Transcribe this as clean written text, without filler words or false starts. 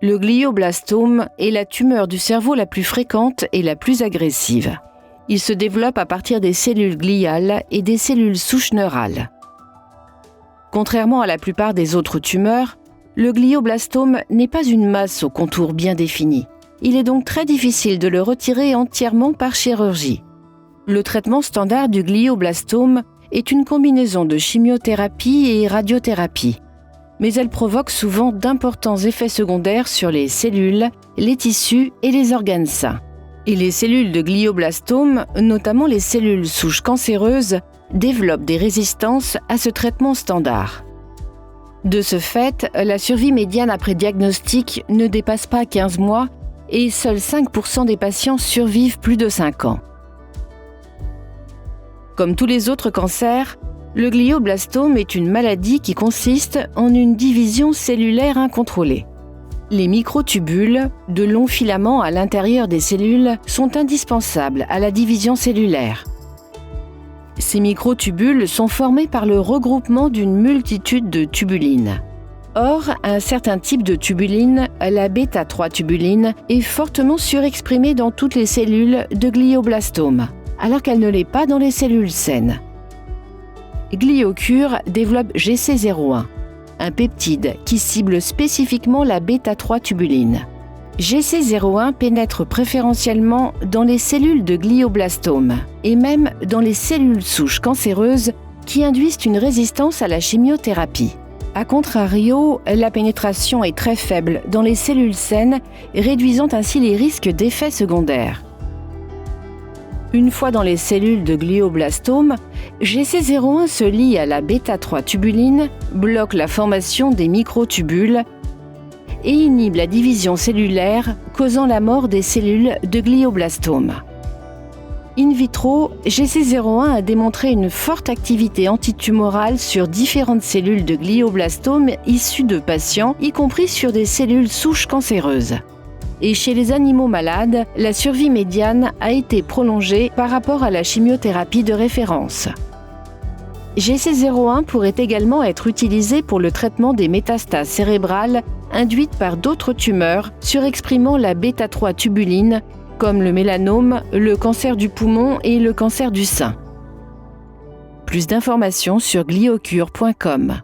Le glioblastome est la tumeur du cerveau la plus fréquente et la plus agressive. Il se développe à partir des cellules gliales et des cellules souches neurales. Contrairement à la plupart des autres tumeurs, le glioblastome n'est pas une masse aux contours bien définis. Il est donc très difficile de le retirer entièrement par chirurgie. Le traitement standard du glioblastome est une combinaison de chimiothérapie et radiothérapie, mais elle provoque souvent d'importants effets secondaires sur les cellules, les tissus et les organes sains. Et les cellules de glioblastome, notamment les cellules souches cancéreuses, développent des résistances à ce traitement standard. De ce fait, la survie médiane après diagnostic ne dépasse pas 15 mois et seuls 5% des patients survivent plus de 5 ans. Comme tous les autres cancers, le glioblastome est une maladie qui consiste en une division cellulaire incontrôlée. Les microtubules, de longs filaments à l'intérieur des cellules, sont indispensables à la division cellulaire. Ces microtubules sont formés par le regroupement d'une multitude de tubulines. Or, un certain type de tubuline, la β3-tubuline, est fortement surexprimée dans toutes les cellules de glioblastome, alors qu'elle ne l'est pas dans les cellules saines. GlioCure développe GC01, un peptide qui cible spécifiquement la β3-tubuline. GC01 pénètre préférentiellement dans les cellules de glioblastome et même dans les cellules souches cancéreuses qui induisent une résistance à la chimiothérapie. A contrario, la pénétration est très faible dans les cellules saines, réduisant ainsi les risques d'effets secondaires. Une fois dans les cellules de glioblastome, GC01 se lie à la β3-tubuline, bloque la formation des microtubules et inhibe la division cellulaire, causant la mort des cellules de glioblastome. In vitro, GC01 a démontré une forte activité antitumorale sur différentes cellules de glioblastome issues de patients, y compris sur des cellules souches cancéreuses. Et chez les animaux malades, la survie médiane a été prolongée par rapport à la chimiothérapie de référence. GC01 pourrait également être utilisé pour le traitement des métastases cérébrales induites par d'autres tumeurs surexprimant la β3-tubuline, comme le mélanome, le cancer du poumon et le cancer du sein. Plus d'informations sur gliocure.com.